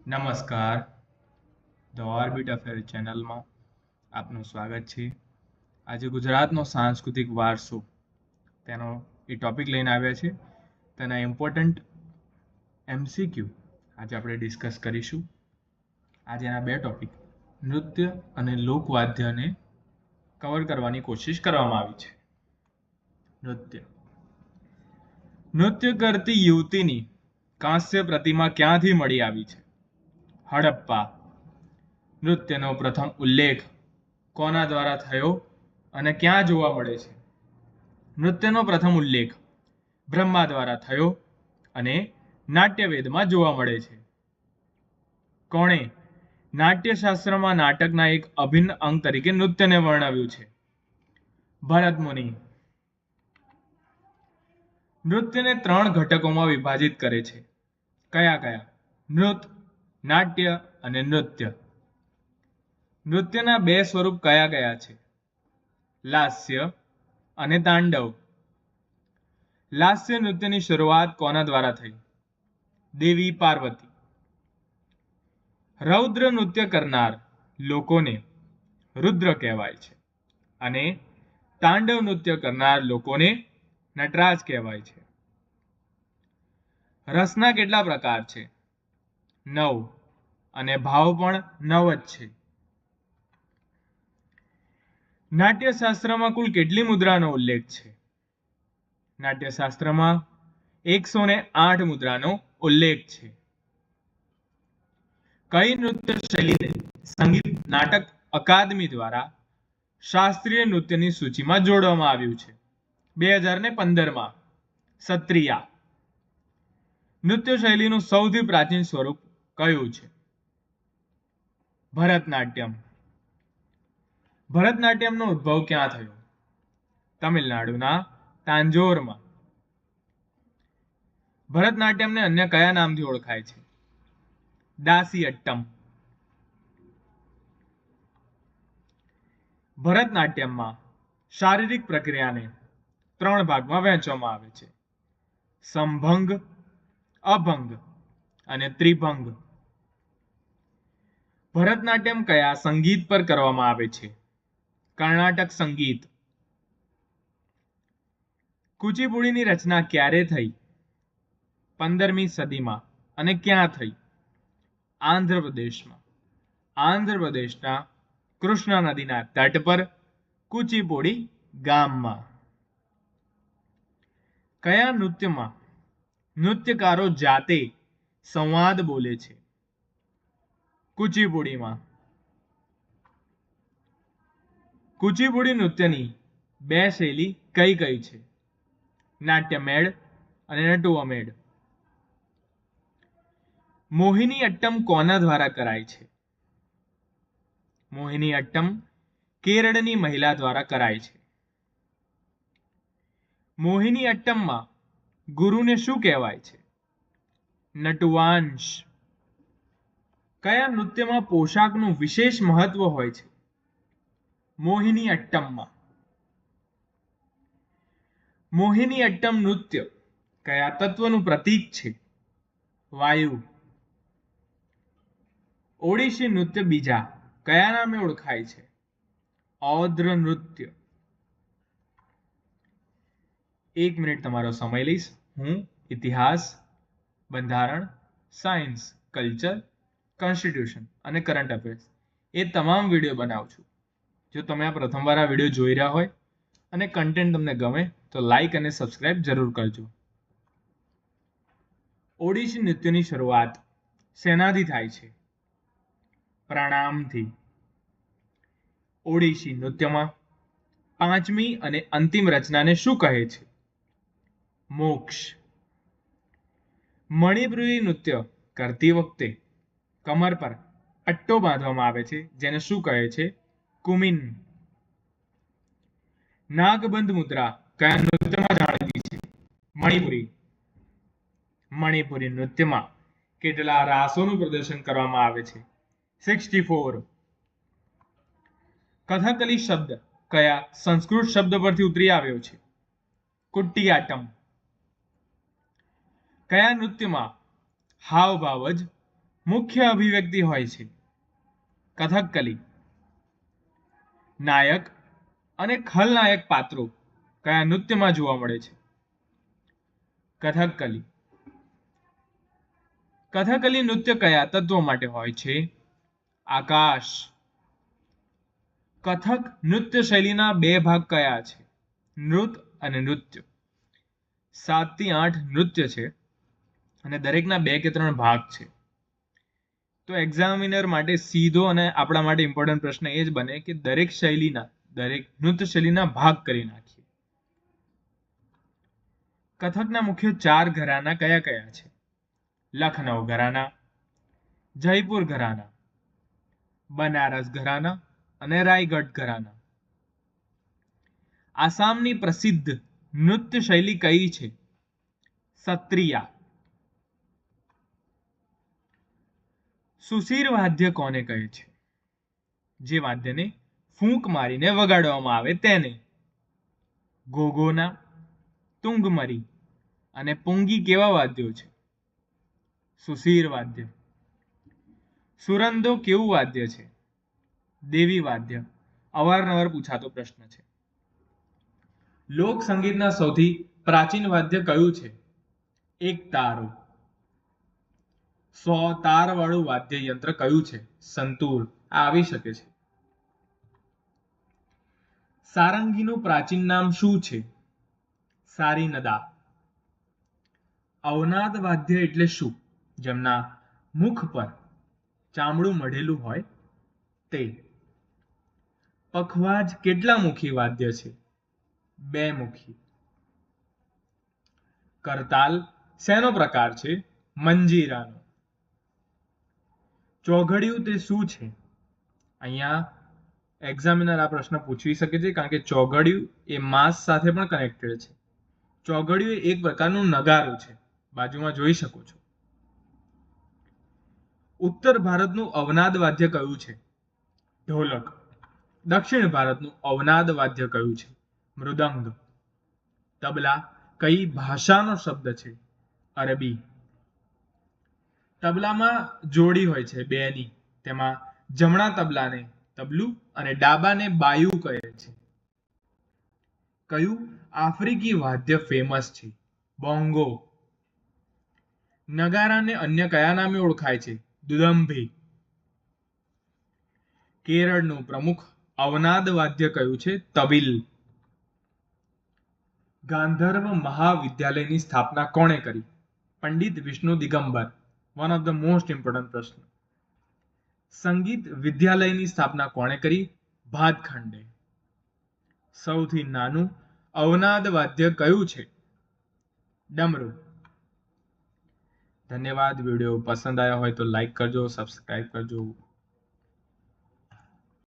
નમસ્કાર, the orbit affair ચેનલમાં આપનું સ્વાગત છે. આજે ગુજરાતનો સાંસ્કૃતિક વારસો તેનો એ ટોપિક લઈને આવ્યા છે. તેના ઇમ્પોર્ટન્ટ MCQ આજે આપણે ડિસ્કસ કરીશું. આજે એના બે ટોપિક નૃત્ય અને લોકવાદ્યને કવર કરવાની કોશિશ કરવામાં આવી છે. નૃત્ય કરતી યુવતીની કાંસ્ય પ્રતિમા ક્યાંથી મળી આવી છે? હડપ્પા. નૃત્યનો પ્રથમ ઉલ્લેખ કોના દ્વારા થયો અને ક્યાં જોવા મળે છે? નૃત્યનો પ્રથમ ઉલ્લેખ બ્રહ્મા દ્વારા થયો અને નાટ્યવેદમાં જોવા મળે છે. કોણે નાટ્યશાસ્ત્રમાં નાટકના એક અભિન્ન અંગ તરીકે નૃત્યને વર્ણવ્યું છે? ભરત મુનિ. નૃત્યને 3 ઘટકોમાં વિભાજિત કરે છે. કયા કયા? નૃત, નાટ્ય અને નૃત્ય. નૃત્યના 2 સ્વરૂપ કયા કયા છે? લાસ્ય અને તાંડવ. લાસ્ય નૃત્યની શરૂઆત કોના દ્વારા થઈ? દેવી પાર્વતી. રૌદ્ર નૃત્ય કરનાર લોકોને રુદ્ર કહેવાય છે અને તાંડવ નૃત્ય કરનાર લોકોને નટરાજ કહેવાય છે. રસના કેટલા પ્રકાર છે? 9 અને ભાવ પણ 9 જ છે. નાટ્યશાસ્ત્રમાં કુલ કેટલી મુદ્રાનો ઉલ્લેખ છે? નાટ્યશાસ્ત્રમાં 108 મુદ્રાનો ઉલ્લેખ છે. કઈ નૃત્ય શૈલીને સંગીત નાટક અકાદમી દ્વારા શાસ્ત્રીય નૃત્યની સૂચિમાં જોડવામાં આવ્યું છે? 2015માં સત્રિયા. નૃત્ય શૈલીનું સૌથી પ્રાચીન સ્વરૂપ કયું છે? ભરતનાટ્યમ. ભરતનાટ્યમનો ઉદ્ભવ ક્યાં થયો? તમિલનાડુના તાંજોરમાં. ભરતનાટ્યમને અન્ય કયા નામથી ઓળખાય છે? દાસીઅટ્ટમ. ભરતનાટ્યમમાં શારીરિક પ્રક્રિયાને 3 ભાગમાં વહેંચવામાં આવે છે: સંભંગ, અભંગ અને ત્રિભંગ. ભરતનાટ્યમ કયા સંગીત પર કરવામાં આવે છે? કર્ણાટક સંગીત. કુચીપુડીની રચના ક્યારે થઈ? 15મી સદીમાં. અને ક્યાં થઈ? આંધ્રપ્રદેશમાં. આંધ્રપ્રદેશના કૃષ્ણા નદીના તટ પર કુચીપુડી ગામમાં. કયા નૃત્યમાં નૃત્યકારો જાતે સંવાદ બોલે છે? કુચીપુડીમાં. કુચીપુડી નૃત્યની 2 શૈલી કઈ કઈ છે? નાટ્યમેળ અને નટુઅમેળ. મોહિની અટ્ટમ કોના દ્વારા કરાય છે? મોહિની અટ્ટમ કેરળની મહિલા દ્વારા કરાય છે. મોહિની અટ્ટમમાં ગુરુને શું કહેવાય છે? નટુવાંશ. કયા નૃત્યમાં પોશાકનું વિશેષ મહત્વ હોય છે? મોહિની અટ્ટમમાં. મોહિની અટ્ટમ નૃત્ય કયા તત્વનું પ્રતીક છે? વાયુ. ઓડિશી નૃત્ય બીજા કયા નામે ઓળખાય છે? ઔદ્ર નૃત્ય. 1 મિનિટ તમારો સમય લઈશ. હું ઇતિહાસ, બંધારણ, સાયન્સ, કલ્ચર, કોન્સ્ટિટ્યુશન અને કરંટ અફેર્સ એ તમામ વિડીયો બનાવું છું. જો તમે આ પ્રથમવાર આ વિડીયો જોઈ રહ્યા હોય અને કન્ટેન્ટ તમને ગમે તો લાઈક અને સબસ્ક્રાઇબ જરૂર કરજો. ઓડિશી નૃત્યની શરૂઆત શેનાથી થાય છે? પ્રણામથી. ઓડિશી નૃત્યમાં 5મી અને અંતિમ રચનાને શું કહે છે? મોક્ષ. મણિપુરી નૃત્ય કરતી વખતે કમર પર પટ્ટો બાંધવામાં આવે છે, જેને શું કહે છે? કુમિન. નાગબંધ મુદ્રા કયા નૃત્યમાં જાણીતી છે? મણિપુરી. મણિપુરી નૃત્યમાં કેટલા રાસોનું પ્રદર્શન કરવામાં આવે છે? 64. કથકલી શબ્દ કયા સંસ્કૃત શબ્દ પરથી ઉતરી આવ્યો છે? કુટિયાટમ. કયા નૃત્યમાં હાવભાવ જ મુખ્ય અભિવ્યક્તિ હોય છે? કથકલી. નાયક અને ખલનાયક પાત્રો કયા નૃત્યમાં જોવા મળે છે? કથકલી. કથકલી નૃત્ય કયા તત્વો માટે હોય છે? આકાશ. કથક નૃત્ય શૈલીના બે ભાગ કયા છે? નૃત અને નૃત્ય. 7 થી 8 નૃત્ય છે અને દરેકના 2 કે 3 ભાગ છે. તો એક્ઝામિનર માટે સીધો અને આપણા માટે ઇમ્પોર્ટન્ટ પ્રશ્ન એ જ બને કે દરેક નૃત્ય શૈલીના ભાગ કરી નાખીએ. કથકના મુખ્ય 4 ઘરાના કયા કયા છે? લખનઉ ઘરાના, જયપુર ઘરાના, બનારસ ઘરાના અને રાયગઢ ઘરાના. આસામની પ્રસિદ્ધ નૃત્ય શૈલી કઈ છે? સત્રિયા. સુશીર વાદ્ય કોને કહે છે? જે વાદ્યને ફૂંક મારીને વગાડવામાં આવે તેને. ઘોઘોના, તુંગમરી અને પુંગી કેવા વાદ્યો છે? સુશીર વાદ્ય. સુરંદો કેવું વાદ્ય છે? દેવી વાદ્ય. અવારનવાર પૂછાતો પ્રશ્ન છે. લોક સંગીતના સૌથી પ્રાચીન વાદ્ય કયું છે? એક તારો. 100 તાર વાળું વાદ્ય યંત્ર કયું છે? સંતૂર. આ આવી શકે છે. સારંગીનું પ્રાચીન નામ શું છે? સારીનદા. અવનાદ વાદ્ય એટલે શું? જેમના મુખ પર ચામડું મઢેલું હોય તે. પખવાજ કેટલા મુખી વાદ્ય છે? 2 મુખી. કરતાલ શેનો પ્રકાર છે? મંજીરાનો. ચોઘડિયું તે શું છે? અહીંયા એક્ઝામિનર આ પ્રશ્ન પૂછી શકે છે કારણ કે ચોઘડિયું એ માસ સાથે પણ કનેક્ટેડ છે. ચોઘડિયું એક પ્રકારનું નગારું છે. બાજુમાં જોઈ શકો છો. ઉત્તર ભારતનું અવનાદ વાદ્ય કયું છે? ઢોલક. દક્ષિણ ભારતનું અવનાદ વાદ્ય કયું છે? મૃદંગ. તબલા કઈ ભાષાનો શબ્દ છે? અરબી. તબલામાં જોડી હોય છે 2ની. તેમાં જમણા તબલાને તબલું અને ડાબાને બાયુ કહે છે. કયું આફ્રિકી વાદ્ય ફેમસ છે? બોંગો. નગારાને અન્ય કયા નામે ઓળખાય છે? દુદંભી. કેરળનું પ્રમુખ અવનાદ વાદ્ય કયું છે? તબિલ. ગાંધર્વ મહાવિદ્યાલયની સ્થાપના કોણે કરી? Pandit Vishnu Digambar. One of the most important પ્રશ્ન. સંગીત વિદ્યાલયની સ્થાપના કોણે કરી? ભાતખંડે. સૌથી નાનું અવનાદ વાદ્ય કયું છે? ડમરૂ. ધન્યવાદ. વિડીયો પસંદ આવ્યો હોય તો લાઈક કરજો, સબસ્ક્રાઇબ કરજો.